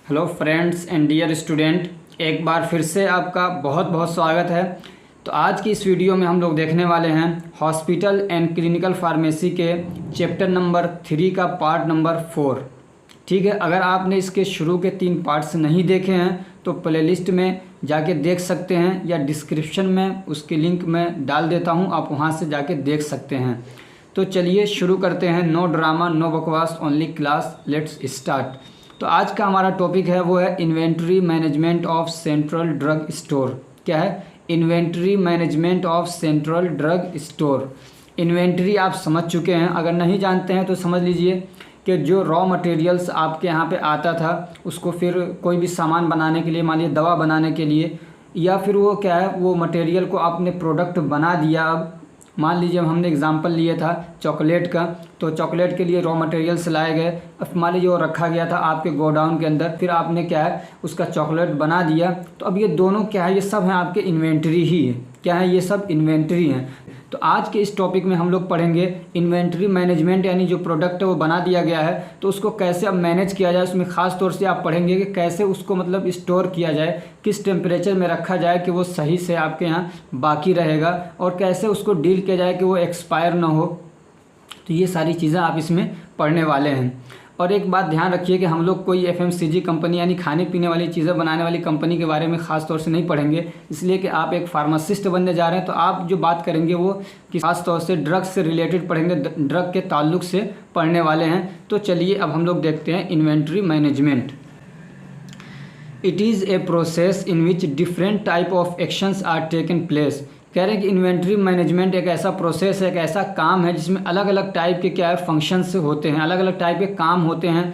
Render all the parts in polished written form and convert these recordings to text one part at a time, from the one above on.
Hello friends and dear student, एक बार फिर से आपका बहुत बहुत स्वागत है। तो आज की इस वीडियो में हम लोग देखने वाले हैं हॉस्पिटल एंड क्लिनिकल फार्मेसी के चैप्टर नंबर 3 का पार्ट नंबर 4। ठीक है, अगर आपने इसके शुरू के 3 पार्ट्स नहीं देखे हैं तो प्लेलिस्ट में जाके देख सकते हैं या डिस्क्रिप्शन में उसकी लिंक मैं डाल देता हूं, आप वहां से जाके देख सकते हैं। तो चलिए शुरू करते हैं। नो ड्रामा नो बकवास ओनली क्लास, लेट्स स्टार्ट। तो आज का हमारा टॉपिक है वो है inventory management of central drug store. क्या है? Inventory management of central drug store. Inventory आप समझ चुके हैं, अगर नहीं जानते हैं तो समझ लीजिए कि जो रॉ मटेरियल्स आपके यहाँ पे आता था उसको फिर कोई भी सामान बनाने के लिए, मान लीजिए दवा बनाने के लिए, या फिर वो क्या है, वो मटेरियल को आपने प्रोडक्ट बना दिया। अब मान लीजिए हमने एग्जांपल लिया था चॉकलेट का, तो चॉकलेट के लिए रॉ मटेरियल्स लाए गए। अब मान लीजिए वो रखा गया था आपके गोडाउन के अंदर, फिर आपने क्या है उसका चॉकलेट बना दिया। तो अब ये दोनों क्या है, ये सब हैं आपके इन्वेंट्री ही है। क्या है? ये सब इन्वेंट्री हैं। तो आज के इस टॉपिक में हम लोग पढ़ेंगे इन्वेंट्री मैनेजमेंट, यानी जो प्रोडक्ट है वो बना दिया गया है तो उसको कैसे अब मैनेज किया जाए। उसमें ख़ास तौर से आप पढ़ेंगे कि कैसे उसको मतलब स्टोर किया जाए, किस टेम्परेचर में रखा जाए कि वो सही से आपके यहाँ बाकी रहेगा, और कैसे उसको डील किया जाए कि वो एक्सपायर ना हो। तो ये सारी चीज़ें आप इसमें पढ़ने वाले हैं। और एक बात ध्यान रखिए कि हम लोग कोई FMCG कंपनी यानी खाने पीने वाली चीज़ें बनाने वाली कंपनी के बारे में ख़ास तौर से नहीं पढ़ेंगे, इसलिए कि आप एक फार्मासिस्ट बनने जा रहे हैं। तो आप जो बात करेंगे वो कि ख़ास तौर से ड्रग से रिलेटेड पढ़ेंगे, ड्रग के ताल्लुक से पढ़ने वाले हैं। तो चलिए अब हम लोग देखते हैं inventory management. It is a process in which different type of actions are taken place. कह रहे हैं कि इन्वेंट्री मैनेजमेंट एक ऐसा प्रोसेस है, एक ऐसा काम है जिसमें अलग अलग टाइप के क्या है फंक्शंस होते हैं, अलग अलग टाइप के काम होते हैं,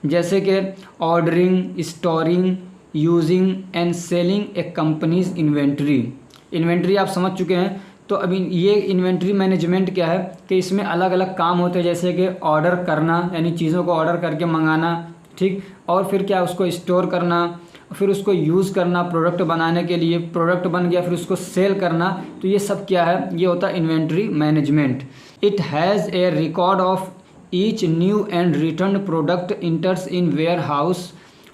जैसे कि ordering, storing, using and selling A companies inventory. Inventory आप समझ चुके हैं। तो अभी ये इन्वेंट्री मैनेजमेंट क्या है कि इसमें अलग अलग काम होते हैं, जैसे कि ऑर्डर करना यानी चीज़ों को ऑर्डर करके मंगाना, ठीक, और फिर क्या उसको स्टोर करना, फिर उसको यूज़ करना प्रोडक्ट बनाने के लिए, प्रोडक्ट बन गया फिर उसको सेल करना। तो ये सब क्या है, ये होता है inventory management. It has a record of each new and return product enters in warehouse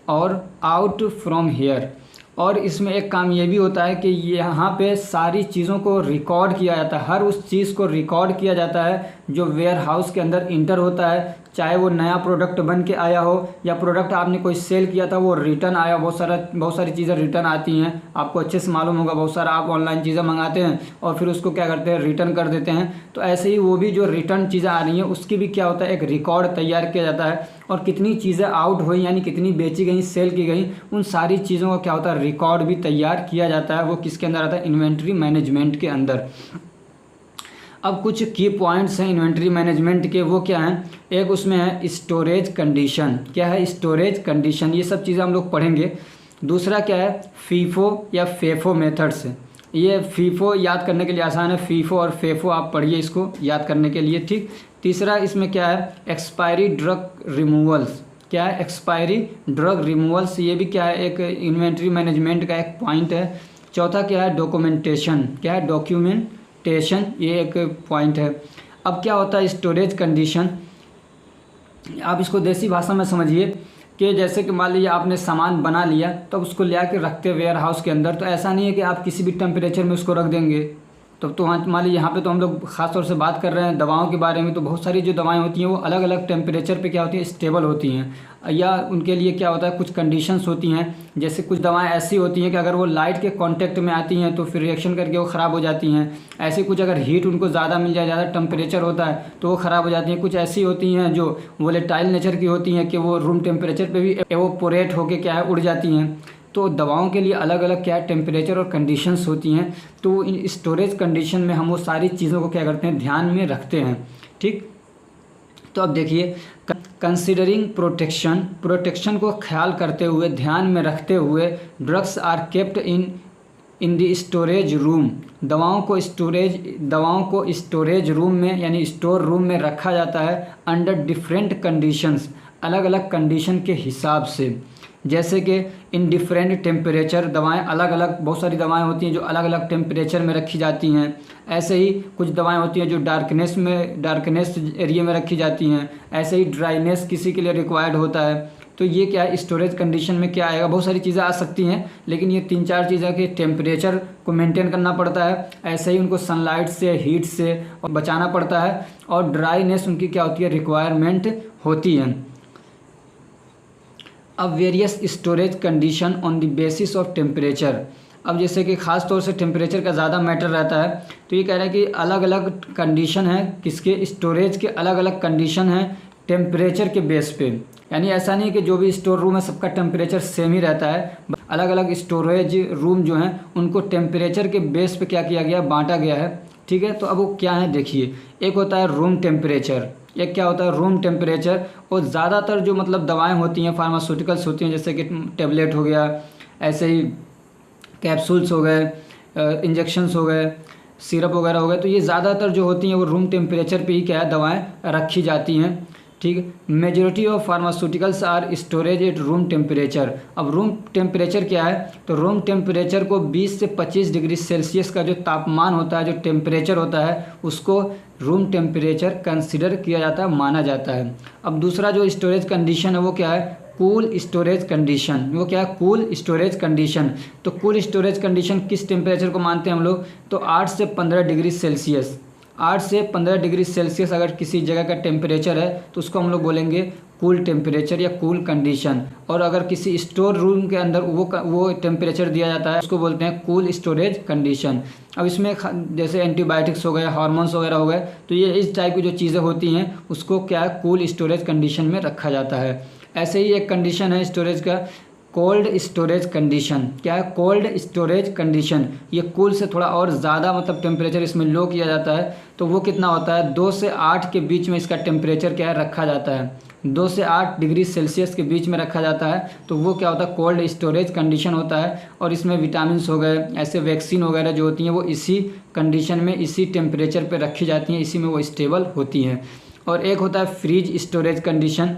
और आउट फ्रॉम हेयर। और इसमें एक काम ये भी होता है कि यहाँ पे सारी चीज़ों को रिकॉर्ड किया जाता है, हर उस चीज़ को रिकॉर्ड किया जाता है जो वेयर हाउस के अंदर इंटर होता है, चाहे वो नया प्रोडक्ट बन के आया हो या प्रोडक्ट आपने कोई सेल किया था वो रिटर्न आया। बहुत सारी चीज़ें रिटर्न आती हैं, आपको अच्छे से मालूम होगा। बहुत सारा आप ऑनलाइन चीज़ें मंगाते हैं और फिर उसको क्या करते हैं, रिटर्न कर देते हैं। तो ऐसे ही वो भी जो रिटर्न चीज़ें आ रही हैं उसकी भी क्या होता है, एक रिकॉर्ड तैयार किया जाता है। और कितनी चीज़ें आउट हुई यानी कितनी बेची गई, सेल की गई, उन सारी चीज़ों का क्या होता है, रिकॉर्ड भी तैयार किया जाता है। वो किसके अंदर आता है, इन्वेंट्री मैनेजमेंट के अंदर। अब कुछ की पॉइंट्स हैं इन्वेंट्री मैनेजमेंट के, वो क्या हैं, एक उसमें है स्टोरेज कंडीशन। क्या है? Storage condition. ये सब चीज़ें हम लोग पढ़ेंगे। दूसरा क्या है, फीफो या फेफो मेथड्स। ये फीफो याद करने के लिए आसान है, फीफो और फेफो आप पढ़िए इसको याद करने के लिए, ठीक। तीसरा इसमें क्या है, एक्सपायरी ड्रग रिमूवल्स। क्या है? Expiry drug removals. ये भी क्या है, एक इन्वेंट्री मैनेजमेंट का एक पॉइंट है। चौथा क्या है, डॉक्यूमेंटेशन। क्या है? डॉक्यूमेंटेशन, ये एक पॉइंट है। अब क्या होता है स्टोरेज कंडीशन, आप इसको देसी भाषा में समझिए कि जैसे कि मान लीजिए आपने सामान बना लिया तो उसको ले आके रखते वेयर हाउस के अंदर। तो ऐसा नहीं है कि आप किसी भी टेम्परेचर में उसको रख देंगे। तो मान लीजिए यहाँ पे तो हम लोग ख़ास तौर से बात कर रहे हैं दवाओं के बारे में। तो बहुत सारी जो दवाएं होती हैं वो अलग अलग टेम्परेचर पे क्या होती है, स्टेबल होती हैं, या उनके लिए क्या होता है, कुछ कंडीशंस होती हैं। जैसे कुछ दवाएं ऐसी होती हैं कि अगर वो लाइट के कांटेक्ट में आती हैं तो फिर रिएक्शन करके वो ख़राब हो जाती हैं। ऐसे कुछ अगर हीट उनको ज़्यादा मिल जाए, ज़्यादा टेम्परेचर होता है तो वो ख़राब हो जाती हैं। कुछ ऐसी होती हैं जो वोलेटाइल नेचर की होती हैं कि वो रूम टेम्परेचर पर भी एवोपोरेट होकर क्या है, उड़ जाती हैं। तो दवाओं के लिए अलग अलग क्या टेम्परेचर और कंडीशंस होती हैं। तो इन स्टोरेज कंडीशन में हम वो सारी चीज़ों को क्या करते हैं, ध्यान में रखते हैं, ठीक। तो अब देखिए, कंसिडरिंग प्रोटेक्शन को ख्याल करते हुए, ध्यान में रखते हुए, drugs are kept in the storage room. दवाओं को स्टोरेज रूम में यानी स्टोर रूम में रखा जाता है अंडर डिफरेंट कंडीशंस, अलग अलग कंडीशन के हिसाब से। जैसे कि इन डिफरेंट टेम्परेचर, दवाएं अलग अलग, बहुत सारी दवाएं होती हैं जो अलग अलग टेम्परेचर में रखी जाती हैं। ऐसे ही कुछ दवाएं होती हैं जो डार्कनेस एरिया में रखी जाती हैं। ऐसे ही ड्राइनेस किसी के लिए रिक्वायर्ड होता है, तो ये क्या है, स्टोरेज कंडीशन में क्या आएगा, बहुत सारी चीज़ें आ सकती हैं, लेकिन ये 3-4 चीज़ें कि टेम्परेचर को मेंटेन करना पड़ता है, ऐसे ही उनको सनलाइट से, हीट से और बचाना पड़ता है, और ड्राईनेस उनकी क्या होती है, रिक्वायरमेंट होती है। अब various storage condition on the basis of temperature. अब जैसे कि ख़ास तौर से टेम्परेचर का ज़्यादा मैटर रहता है, तो ये कह रहा है कि अलग अलग कंडीशन है, किसके, स्टोरेज के अलग अलग कंडीशन हैं टेम्परेचर के बेस पे। यानी ऐसा नहीं कि जो भी स्टोर रूम है सबका टेम्परेचर सेम ही रहता है, अलग अलग स्टोरेज रूम जो हैं उनको टेम्परेचर के बेस पे क्या किया गया, बांटा गया है। ठीक है, तो अब वो क्या है देखिए, एक होता है रूम टेम्परेचर, एक क्या होता है रूम टेम्परेचर। और ज़्यादातर जो मतलब दवाएं होती हैं, फार्मास्यूटिकल्स होती हैं, जैसे कि टेबलेट हो गया, ऐसे ही कैप्सूल्स हो गए, इंजेक्शंस हो गए, सिरप वगैरह हो गए, तो ये ज़्यादातर जो होती हैं वो रूम टेम्परेचर पे ही क्या है, दवाएं रखी जाती हैं। ठीक है, majority of pharmaceuticals are storage at room temperature. अब रूम टेम्परेचर क्या है, तो रूम टेम्परेचर को 20 से 25 डिग्री सेल्सियस का जो तापमान होता है, जो टेम्परेचर होता है, उसको रूम टेम्परेचर कंसिडर किया जाता है, माना जाता है। अब दूसरा जो स्टोरेज कंडीशन है वो क्या है, कूल स्टोरेज कंडीशन। वो क्या है, कूल स्टोरेज कंडीशन। तो कूल स्टोरेज कंडीशन किस टेम्परेचर को मानते हैं हम लोग, तो 8 से 15 डिग्री सेल्सियस। 8 से 15 डिग्री सेल्सियस अगर किसी जगह का टेम्परेचर है तो उसको हम लोग बोलेंगे कूल टेम्परेचर या कूल कंडीशन। और अगर किसी स्टोर रूम के अंदर वो टेम्परेचर दिया जाता है, उसको बोलते हैं कूल स्टोरेज कंडीशन। अब इसमें जैसे एंटीबायोटिक्स हो गए, हार्मोन्स वगैरह हो गए, तो ये इस टाइप की जो चीज़ें होती हैं उसको क्या है, कूल स्टोरेज कंडीशन में रखा जाता है। ऐसे ही एक कंडीशन है स्टोरेज का, कोल्ड स्टोरेज कंडीशन। क्या है, कोल्ड स्टोरेज कंडीशन। ये कूल से थोड़ा और ज़्यादा मतलब टेम्परेचर इसमें लो किया जाता है, तो वो कितना होता है, 2 से 8 के बीच में इसका टेम्परेचर क्या है, रखा जाता है। 2 से 8 डिग्री सेल्सियस के बीच में रखा जाता है, तो वो क्या होता है, कोल्ड स्टोरेज कंडीशन होता है। और इसमें विटामिन्स हो गए, ऐसे वैक्सीन वगैरह जो होती हैं वो इसी कंडीशन में, इसी टेम्परेचर पर रखी जाती हैं, इसी में वो स्टेबल होती हैं। और एक होता है फ्रीज स्टोरेज कंडीशन।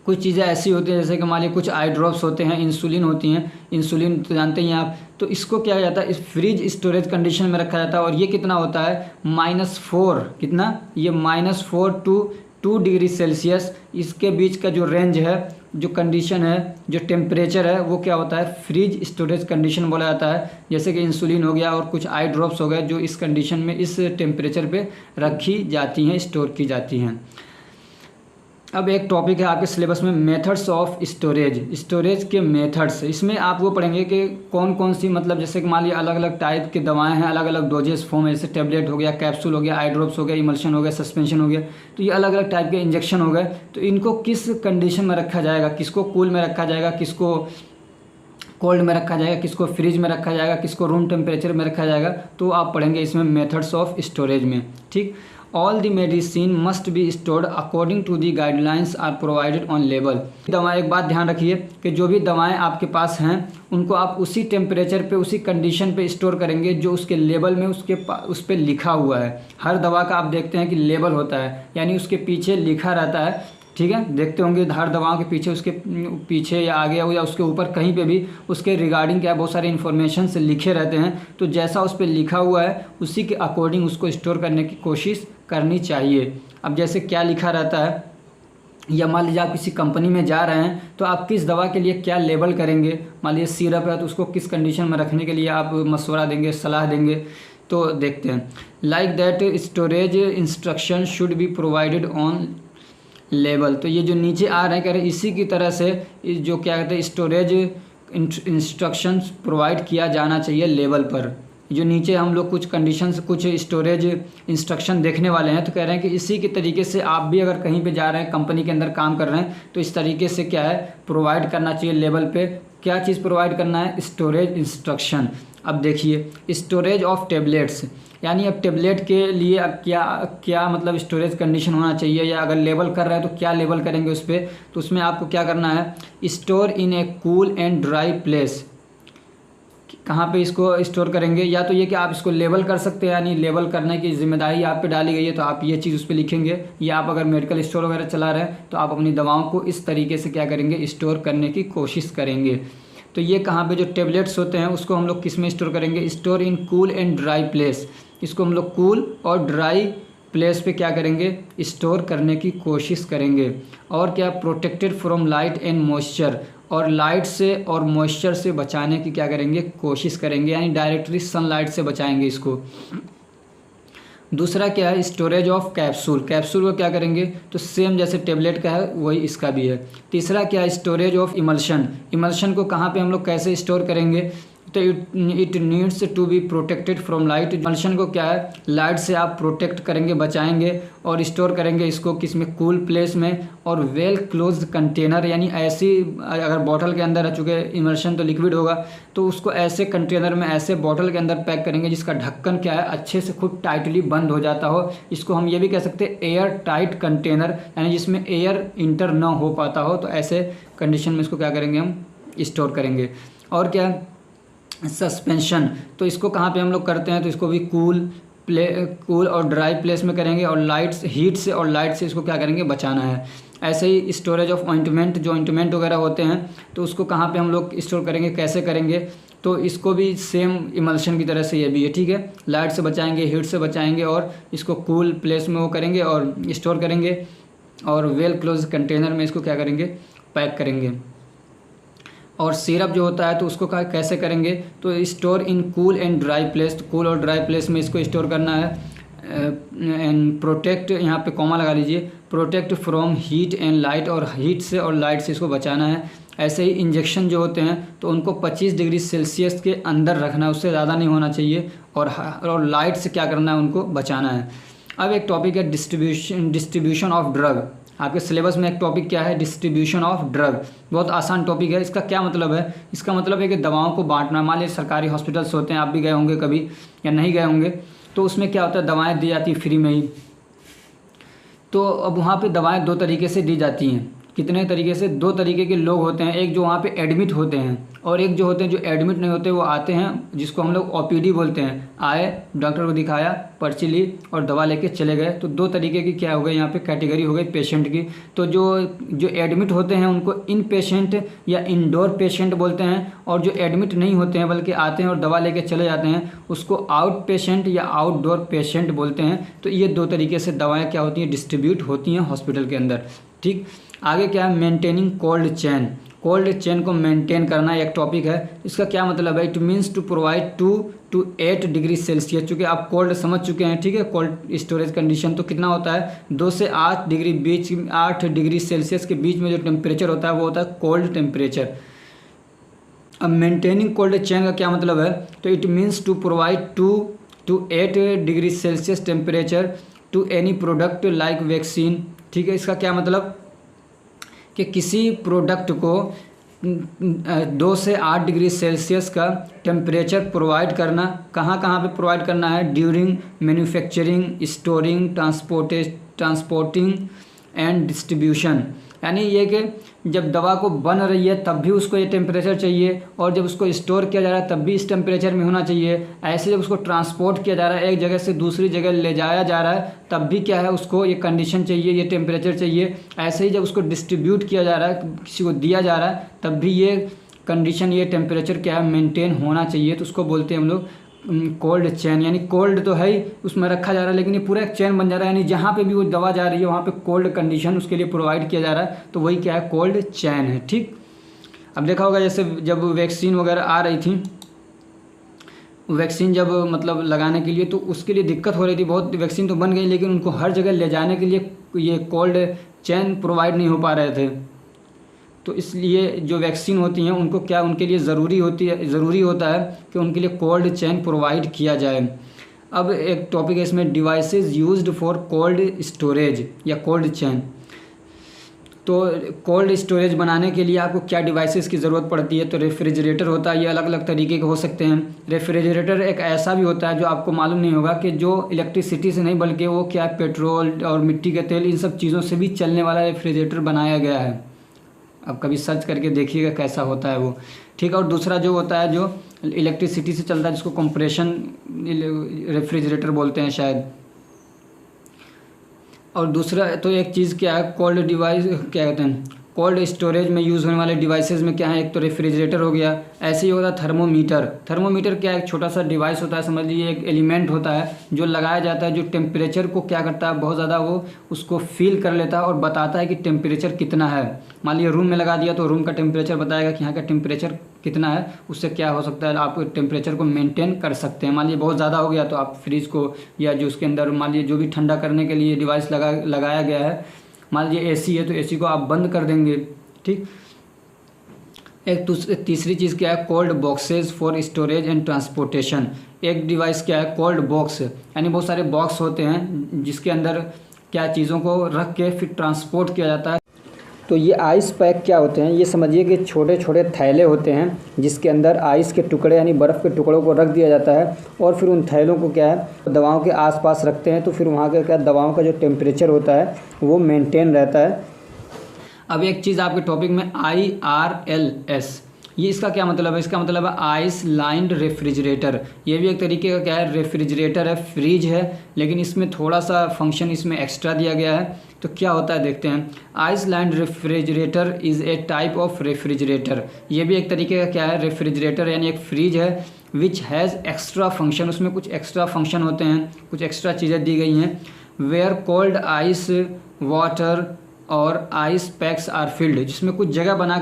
कुछ चीज़ें ऐसी होती हैं जैसे कि मान लीजिए कुछ आई ड्रॉप्स होते हैं, इंसुलिन होती हैं, इंसुलिन तो जानते ही हैं आप, तो इसको क्या किया जाता है, इस फ्रीज स्टोरेज कंडीशन में रखा जाता है। और ये कितना होता है, -4, कितना, ये -4 to 2 डिग्री सेल्सियस, इसके बीच का जो रेंज है, जो कंडीशन है, जो टेम्परेचर है, वो क्या होता है, फ्रीज स्टोरेज कंडीशन बोला जाता है। जैसे कि इंसुलिन हो गया और कुछ आई ड्रॉप्स हो गए, जो इस कंडीशन में, इस टेम्परेचर पे रखी जाती हैं, स्टोर की जाती हैं। अब एक टॉपिक है आपके सिलेबस में, मेथड्स ऑफ स्टोरेज। स्टोरेज के मेथड्स, इसमें आप वो पढ़ेंगे कि कौन कौन सी, मतलब जैसे कि मान लीजिए अलग अलग टाइप की दवाएं हैं, अलग अलग डोजेस फॉर्म है, जैसे टेबलेट हो गया, कैप्सूल हो गया, आई ड्रॉप्स हो गया, इमल्शन हो गया, सस्पेंशन हो गया, तो ये अलग अलग टाइप के इंजेक्शन हो गए। तो इनको किस कंडीशन में रखा जाएगा, किसको कूल में रखा जाएगा, किसको कोल्ड में रखा जाएगा, किसको फ्रिज में रखा जाएगा, किसको रूम टेम्परेचर में रखा जाएगा, तो आप पढ़ेंगे इसमें मेथड्स ऑफ स्टोरेज में। ठीक, all the medicine must be stored according to the guidelines are provided on label. दवा, एक बात ध्यान रखिए कि जो भी दवाएं आपके पास हैं उनको आप उसी टेम्परेचर पे, उसी कंडीशन पे स्टोर करेंगे जो उसके लेबल में उस पर लिखा हुआ है। हर दवा का आप देखते हैं कि लेबल होता है, यानी उसके पीछे लिखा रहता है। ठीक है, देखते होंगे हर दवाओं के पीछे, उसके पीछे या आगे या उसके ऊपर कहीं पे भी उसके रिगार्डिंग क्या बहुत सारे इन्फॉर्मेशन से लिखे रहते हैं। तो जैसा उस पर लिखा हुआ है उसी के अकॉर्डिंग उसको स्टोर करने की कोशिश करनी चाहिए। अब जैसे क्या लिखा रहता है, या मान लीजिए आप किसी कंपनी में जा रहे हैं तो आप किस दवा के लिए क्या लेबल करेंगे, मान लीजिए सिरप है तो उसको किस कंडीशन में रखने के लिए आप मशवरा देंगे, सलाह देंगे। तो देखते हैं, like that storage instruction should be provided on label. तो ये जो नीचे आ रहे हैं कह रहे इसी की तरह से जो क्या कहते हैं स्टोरेज इंस्ट्रक्शंस प्रोवाइड किया जाना चाहिए लेबल पर। जो नीचे हम लोग कुछ कंडीशंस, कुछ स्टोरेज इंस्ट्रक्शन देखने वाले हैं, तो कह रहे हैं कि इसी के तरीके से आप भी अगर कहीं पे जा रहे हैं, कंपनी के अंदर काम कर रहे हैं, तो इस तरीके से क्या है प्रोवाइड करना चाहिए लेबल पे। क्या चीज़ प्रोवाइड करना है, स्टोरेज इंस्ट्रक्शन। अब देखिए स्टोरेज ऑफ टेबलेट्स, यानी अब टेबलेट के लिए अब क्या मतलब स्टोरेज कंडीशन होना चाहिए, या अगर लेबल कर रहे हैं तो क्या लेबल करेंगे उस पर। तो उसमें आपको क्या करना है, store in A cool and dry place. कहाँ पे इसको स्टोर करेंगे, या तो ये कि आप इसको लेबल कर सकते हैं, यानी लेबल करने की जिम्मेदारी आप पे डाली गई है, तो आप ये चीज़ उस पर लिखेंगे। या आप अगर मेडिकल स्टोर वगैरह चला रहे हैं तो आप अपनी दवाओं को इस तरीके से क्या करेंगे, स्टोर करने की कोशिश करेंगे। तो ये कहाँ पे जो टेबलेट्स होते हैं उसको हम लोग किस में स्टोर करेंगे, store in cool and dry place. इसको हम लोग कूल और ड्राई प्लेस पे क्या करेंगे, स्टोर करने की कोशिश करेंगे। और क्या, protected from light and moisture, और लाइट से और मॉइस्चर से बचाने की क्या करेंगे, कोशिश करेंगे, यानी डायरेक्टली सनलाइट से बचाएंगे इसको। दूसरा क्या है, स्टोरेज ऑफ कैप्सूल, कैप्सूल को क्या करेंगे, तो सेम जैसे टेबलेट का है वही इसका भी है। तीसरा क्या है, स्टोरेज ऑफ इमल्शन, इमल्शन को कहाँ पे हम लोग कैसे स्टोर करेंगे, तो it needs to be protected from light, emulsion को क्या है, लाइट से आप प्रोटेक्ट करेंगे, बचाएंगे और स्टोर करेंगे इसको किस में, कूल प्लेस में और वेल क्लोज्ड कंटेनर, यानी ऐसी, अगर बॉटल के अंदर रह चुके इमल्शन तो लिक्विड होगा, तो उसको ऐसे कंटेनर में, ऐसे बॉटल के अंदर पैक करेंगे जिसका ढक्कन क्या है, अच्छे से खूब टाइटली बंद हो जाता हो। इसको हम ये भी कह सकते हैं एयर टाइट कंटेनर, यानी जिसमें एयर इंटर ना हो पाता हो, तो ऐसे कंडीशन में इसको क्या करेंगे, हम स्टोर करेंगे। और क्या, सस्पेंशन, तो इसको कहाँ पे हम लोग करते हैं, तो इसको भी कूल और ड्राई प्लेस में करेंगे, और हीट से और लाइट से इसको क्या करेंगे, बचाना है। ऐसे ही स्टोरेज ऑफ ऑइंटमेंट, जो ऑइंटमेंट वगैरह होते हैं तो उसको कहाँ पे हम लोग स्टोर करेंगे, कैसे करेंगे, तो इसको भी सेम इमल्शन की तरह से ये भी है, ठीक है, लाइट से बचाएंगे, हीट से बचाएंगे और इसको कूल प्लेस में वो करेंगे और स्टोर करेंगे, और वेल क्लोज कंटेनर में इसको क्या करेंगे, पैक करेंगे। और सिरप जो होता है तो उसको कैसे करेंगे, तो store in cool and dry place, तो कूल और ड्राई प्लेस में इसको स्टोर करना है। एंड प्रोटेक्ट, यहाँ पे कॉमा लगा लीजिए, protect from heat and light, और हीट से और लाइट से इसको बचाना है। ऐसे ही इंजेक्शन जो होते हैं तो उनको 25 डिग्री सेल्सियस के अंदर रखना है, उससे ज़्यादा नहीं होना चाहिए, और लाइट से क्या करना है, उनको बचाना है। अब एक टॉपिक है डिस्ट्रीब्यूशन ऑफ ड्रग, आपके सिलेबस में एक टॉपिक क्या है, डिस्ट्रीब्यूशन ऑफ ड्रग, बहुत आसान टॉपिक है। इसका क्या मतलब है, इसका मतलब है कि दवाओं को बांटना। मान लीजिए सरकारी हॉस्पिटल्स होते हैं, आप भी गए होंगे कभी या नहीं गए होंगे, तो उसमें क्या होता है, दवाएं दी जाती फ्री में ही। तो अब वहाँ पे दवाएं दो तरीके से दी जाती हैं, कितने तरीके से, दो तरीके के लोग होते हैं, एक जो वहाँ पे एडमिट होते हैं और एक जो होते हैं जो एडमिट नहीं होते, वो आते हैं जिसको हम लोग ओपीडी बोलते हैं, आए डॉक्टर को दिखाया, पर्ची ली और दवा लेके चले गए। तो दो तरीके की क्या हो गई यहाँ पे कैटेगरी हो गई पेशेंट की। तो जो एडमिट होते हैं उनको इन पेशेंट या इंडोर पेशेंट बोलते हैं, और जो एडमिट नहीं होते हैं बल्कि आते हैं और दवा लेके चले जाते हैं उसको आउट पेशेंट या आउटडोर पेशेंट बोलते हैं। तो ये दो तरीके से दवाएँ क्या होती हैं, डिस्ट्रीब्यूट होती हैं हॉस्पिटल के अंदर, ठीक। आगे क्या है, maintaining cold chain, cold chain को मेंटेन करना एक टॉपिक है। इसका क्या मतलब है, it means to provide 2 to 8 degree Celsius, चूँकि आप कोल्ड समझ चुके हैं, ठीक है, कोल्ड स्टोरेज कंडीशन तो कितना होता है, 2 से 8 डिग्री बीच, 8 डिग्री सेल्सियस के बीच में जो टेम्परेचर होता है वो होता है कोल्ड टेम्परेचर। अब मेंटेनिंग कोल्ड चेन का क्या मतलब है, तो it means to provide 2 to 8 degree Celsius temperature to any product like vaccine, ठीक है। इसका क्या मतलब कि किसी प्रोडक्ट को 2 से 8 डिग्री सेल्सियस का टेम्परेचर प्रोवाइड करना, कहाँ कहाँ पे प्रोवाइड करना है, during manufacturing, storing, transporting and distribution. यानी ये कि जब दवा को बन रही है तब भी उसको ये टेम्परेचर चाहिए, और जब उसको स्टोर किया जा रहा है तब भी इस टेम्परेचर में होना चाहिए। ऐसे जब उसको ट्रांसपोर्ट किया जा रहा है, एक जगह से दूसरी जगह ले जाया जा रहा है, तब भी क्या है, उसको ये कंडीशन चाहिए, ये टेम्परेचर चाहिए। ऐसे ही जब उसको डिस्ट्रीब्यूट किया जा रहा है, किसी को दिया जा रहा है, तब भी ये कंडीशन, ये टेम्परेचर क्या है, मेनटेन होना चाहिए। तो उसको बोलते हैं हम लोग कोल्ड चेन, यानी कोल्ड तो है ही उसमें रखा जा रहा है, लेकिन ये पूरा एक चेन बन जा रहा है, यानी जहाँ पे भी वो दवा जा रही है वहाँ पे कोल्ड कंडीशन उसके लिए प्रोवाइड किया जा रहा है, तो वही क्या है, कोल्ड चेन है, ठीक। अब देखा होगा जैसे जब वैक्सीन वगैरह आ रही थी, वैक्सीन जब मतलब लगाने के लिए, तो उसके लिए दिक्कत हो रही थी, बहुत वैक्सीन तो बन गई लेकिन उनको हर जगह ले जाने के लिए ये कोल्ड चेन प्रोवाइड नहीं हो पा रहे थे। तो इसलिए जो वैक्सीन होती हैं उनको क्या, उनके लिए ज़रूरी होता है कि उनके लिए कोल्ड चेन प्रोवाइड किया जाए। अब एक टॉपिक है इसमें, devices used for cold storage या कोल्ड चेन। तो कोल्ड स्टोरेज बनाने के लिए आपको क्या डिवाइसेस की ज़रूरत पड़ती है, तो रेफ्रिजरेटर होता है, ये अलग अलग तरीके के हो सकते हैं। रेफ्रिजरेटर एक ऐसा भी होता है जो आपको मालूम नहीं होगा कि जो इलेक्ट्रिसिटी से नहीं बल्कि वो क्या है, पेट्रोल और मिट्टी के तेल, इन सब चीज़ों से भी चलने वाला रेफ्रिजरेटर बनाया गया है। अब कभी सर्च करके देखिएगा कैसा होता है वो, ठीक है। और दूसरा जो होता है जो इलेक्ट्रिसिटी से चलता है, जिसको कंप्रेशन रेफ्रिजरेटर बोलते हैं शायद। और दूसरा तो एक चीज़ क्या है, कोल्ड डिवाइस क्या कहते हैं, कोल्ड स्टोरेज में यूज़ होने वाले डिवाइसेस में क्या है, एक तो रेफ्रिजरेटर हो गया, ऐसे ही होता है थर्मोमीटर। थर्मोमीटर क्या है, एक छोटा सा डिवाइस होता है, समझ लीजिए एक एलिमेंट होता है जो लगाया जाता है, जो टेम्परेचर को क्या करता है, बहुत ज़्यादा वो उसको फील कर लेता है और बताता है कि टेम्परेचर कितना है। मान लीजिए रूम में लगा दिया तो रूम का टेम्परेचर बताएगा कि यहाँ का टेम्परेचर कितना है, उससे क्या हो सकता है, आप टेम्परेचर को मेंटेन कर सकते हैं। मान लीजिए बहुत ज़्यादा हो गया तो आप फ्रिज को या जो उसके अंदर मान लीजिए जो भी ठंडा करने के लिए डिवाइस लगाया गया है, मान लीजिए एसी है तो एसी को आप बंद कर देंगे। ठीक। एक तीसरी चीज़ क्या है, cold boxes for storage and transportation. एक डिवाइस क्या है, कोल्ड बॉक्स, यानी बहुत सारे बॉक्स होते हैं जिसके अंदर क्या चीज़ों को रख के फिर ट्रांसपोर्ट किया जाता है। तो ये आइस पैक क्या होते हैं, ये समझिए कि छोटे छोटे थैले होते हैं जिसके अंदर आइस के टुकड़े यानी बर्फ़ के टुकड़ों को रख दिया जाता है और फिर उन थैलों को क्या है दवाओं के आसपास रखते हैं, तो फिर वहाँ का क्या दवाओं का जो टेम्परेचर होता है वो मेंटेन रहता है। अब एक चीज़ आपके टॉपिक में IRLS, ये इसका क्या मतलब है, इसका मतलब है आइस लाइंड रेफ्रिजरेटर। ये भी एक तरीके का क्या है, रेफ्रिजरेटर है, फ्रिज है, लेकिन इसमें थोड़ा सा फंक्शन इसमें एक्स्ट्रा दिया गया है। तो क्या होता है देखते हैं। Ice lined refrigerator is a type of refrigerator. ये भी एक तरीके का क्या है, रेफ्रिजरेटर यानी एक फ्रिज है विच हैज़ एक्स्ट्रा फंक्शन, उसमें कुछ एक्स्ट्रा फंक्शन होते हैं, कुछ एक्स्ट्रा चीज़ें दी गई हैं। वेयर कोल्ड आइस वाटर और आइस पैक्स आर फिल्ड, जिसमें कुछ जगह बना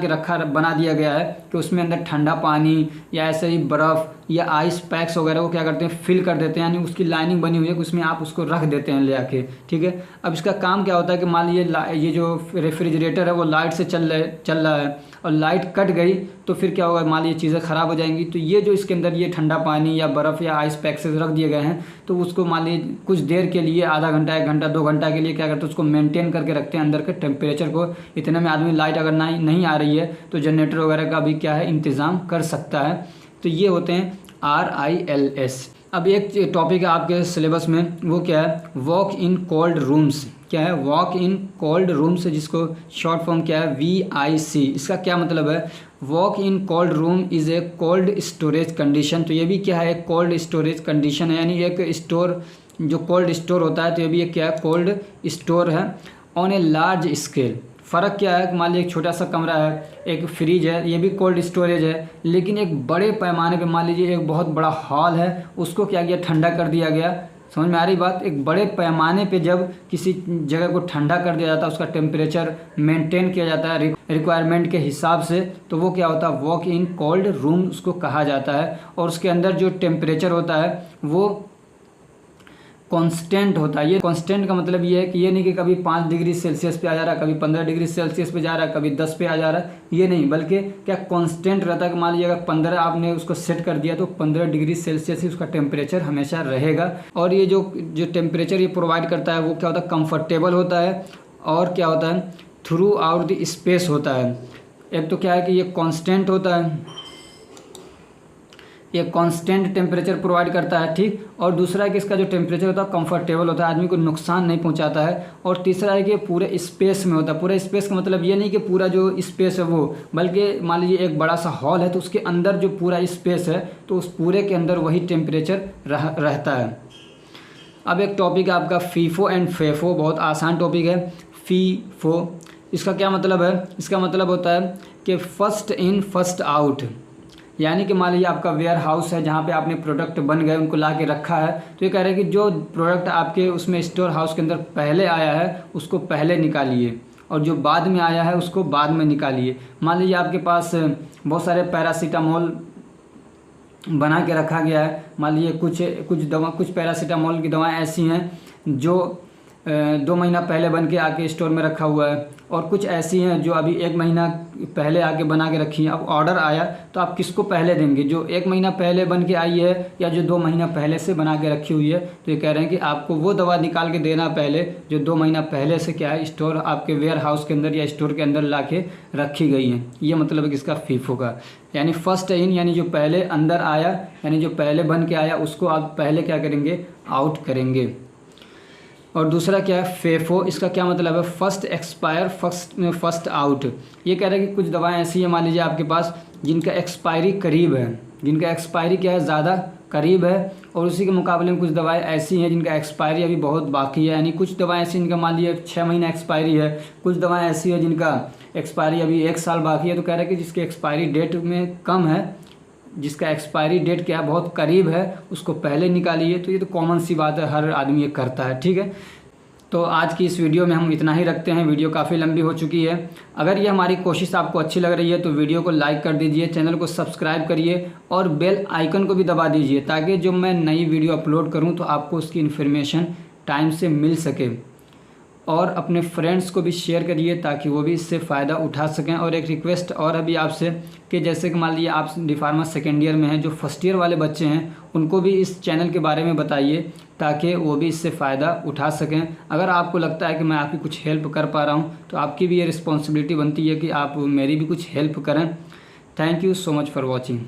दिया गया है कि उसमें अंदर ठंडा पानी या ऐसे ही बर्फ़ या आइस पैक्स वगैरह को क्या करते हैं, फिल कर देते हैं, यानी उसकी लाइनिंग बनी हुई है कि उसमें आप उसको रख देते हैं ले आके। ठीक है। अब इसका काम क्या होता है कि मान लीजिए ये जो रेफ्रिजरेटर है वो लाइट से चल रहा है और लाइट कट गई तो फिर क्या होगा, मान लीजिए चीज़ें ख़राब हो जाएंगी। तो ये जो इसके अंदर ये ठंडा पानी या बर्फ़ या आइस पैक्सेस रख दिए गए हैं तो उसको मान लीजिए कुछ देर के लिए, आधा घंटा, 1 घंटा, 2 घंटा के लिए क्या करते हैं, उसको मेंटेन करके रखते हैं अंदर के टेम्परेचर को। इतने में आदमी लाइट अगर नहीं आ रही है तो जनरेटर वगैरह का भी क्या है इंतज़ाम कर सकता है। तो ये होते हैं RILS। अब एक टॉपिक है आपके सिलेबस में, वो क्या है, वॉक इन कोल्ड रूम्स। क्या है, वॉक इन कोल्ड रूम्स, जिसको शॉर्ट फॉर्म क्या है, VIC। इसका क्या मतलब है, walk in cold room is a cold storage condition. तो ये भी क्या है, एक कोल्ड स्टोरेज कंडीशन है, यानी एक स्टोर जो कोल्ड स्टोर होता है, तो ये भी एक क्या है, कोल्ड स्टोर है ऑन ए लार्ज स्केल। फ़र्क क्या है, मान लीजिए एक छोटा सा कमरा है, एक फ्रिज है, ये भी कोल्ड स्टोरेज है, लेकिन एक बड़े पैमाने पे मान लीजिए एक बहुत बड़ा हॉल है, उसको क्या किया, ठंडा कर दिया गया। समझ में आ रही बात। एक बड़े पैमाने पे जब किसी जगह को ठंडा कर दिया जाता है, उसका टेम्परेचर मेंटेन किया जाता है रिक्वायरमेंट के हिसाब से, तो वो क्या होता है, वॉक इन कोल्ड रूम उसको कहा जाता है। और उसके अंदर जो टेम्परेचर होता है वो कांस्टेंट होता है। ये कांस्टेंट का मतलब ये है कि ये नहीं कि कभी 5 डिग्री सेल्सियस पे आ जा रहा है, कभी 15 डिग्री सेल्सियस पे जा रहा है, कभी 10 पे आ जा रहा है, ये नहीं, बल्कि क्या कांस्टेंट रहता है कि मान लीजिए अगर 15 आपने उसको सेट कर दिया तो 15 डिग्री सेल्सियस ही उसका टेम्परेचर हमेशा रहेगा। और ये जो टेम्परेचर ये प्रोवाइड करता है वो क्या होता है, कंफर्टेबल होता है और क्या होता है, थ्रू आउट द स्पेस होता है। एक तो क्या है कि ये कांस्टेंट होता है, ये कांस्टेंट टेम्परेचर प्रोवाइड करता है। ठीक। और दूसरा है कि इसका जो टेम्परेचर होता है कंफर्टेबल होता है, आदमी को नुकसान नहीं पहुंचाता है। और तीसरा है कि पूरे स्पेस में होता है। पूरे स्पेस का मतलब ये नहीं कि पूरा जो स्पेस है वो, बल्कि मान लीजिए एक बड़ा सा हॉल है तो उसके अंदर जो पूरा स्पेस है तो उस पूरे के अंदर वही टेम्परेचर रहता है। अब एक टॉपिक है आपका फीफो एंड फेफो, बहुत आसान टॉपिक है। फीफो इसका क्या मतलब है, इसका मतलब होता है कि फर्स्ट इन फर्स्ट आउट, यानी कि मान लीजिए आपका वेयर हाउस है जहाँ पे आपने प्रोडक्ट बन गए उनको ला के रखा है, तो ये कह रहे हैं कि जो प्रोडक्ट आपके उसमें स्टोर हाउस के अंदर पहले आया है उसको पहले निकालिए और जो बाद में आया है उसको बाद में निकालिए। मान लीजिए आपके पास बहुत सारे पैरासीटामोल बना के रखा गया है, मान लीजिए कुछ पैरासीटामोल की दवाएँ ऐसी हैं जो 2 महीना पहले बन के आके स्टोर में रखा हुआ है, और कुछ ऐसी हैं जो अभी 1 महीना पहले आके बना के रखी हैं। अब ऑर्डर आया तो आप किसको पहले देंगे, जो 1 महीना पहले बन के आई है या जो 2 महीना पहले से बना के रखी हुई है। तो ये कह रहे हैं कि आपको वो दवा निकाल के देना पहले जो 2 महीना पहले से क्या है स्टोर आपके वेयर हाउस के अंदर या स्टोर के अंदर ला के रखी गई हैं। ये मतलब है कि इसका फीफो का, यानी फर्स्ट इन यानी जो पहले अंदर आया, यानी जो पहले बन के आया उसको आप पहले क्या करेंगे, आउट करेंगे। और दूसरा क्या है फेफो, इसका क्या मतलब है, फर्स्ट एक्सपायर फर्स्ट आउट। ये कह रहे हैं कि कुछ दवाएं ऐसी हैं मान लीजिए आपके पास जिनका एक्सपायरी करीब है, जिनका एक्सपायरी क्या है ज़्यादा करीब है, और उसी के मुकाबले में कुछ दवाएं ऐसी हैं जिनका एक्सपायरी अभी बहुत बाकी है। यानी कुछ दवाएं ऐसी जिनका मान लीजिए 6 महीना एक्सपायरी है, कुछ दवाएं ऐसी है जिनका एक्सपायरी अभी 1 साल बाकी है, तो कह रहे हैं कि जिसकी एक्सपायरी डेट में कम है, जिसका एक्सपायरी डेट क्या बहुत करीब है, उसको पहले निकालिए। तो ये तो कॉमन सी बात है, हर आदमी ये करता है, ठीक है। तो आज की इस वीडियो में हम इतना ही रखते हैं, वीडियो काफ़ी लंबी हो चुकी है। अगर ये हमारी कोशिश आपको अच्छी लग रही है तो वीडियो को लाइक कर दीजिए, चैनल को सब्सक्राइब करिए और बेल आइकन को भी दबा दीजिए, ताकि जब मैं नई वीडियो अपलोड करूं तो आपको उसकी इन्फॉर्मेशन टाइम से मिल सके। और अपने फ्रेंड्स को भी शेयर करिए ताकि वो भी इससे फ़ायदा उठा सकें। और एक रिक्वेस्ट और अभी आपसे कि जैसे कि मान लीजिए आप डी फार्मा सेकेंड ईयर में हैं, जो फर्स्ट ईयर वाले बच्चे हैं उनको भी इस चैनल के बारे में बताइए ताकि वो भी इससे फ़ायदा उठा सकें। अगर आपको लगता है कि मैं आपकी कुछ हेल्प कर पा रहा हूँ तो आपकी भी ये रिस्पॉन्सिबिलिटी बनती है कि आप मेरी भी कुछ हेल्प करें। Thank you so much for watching.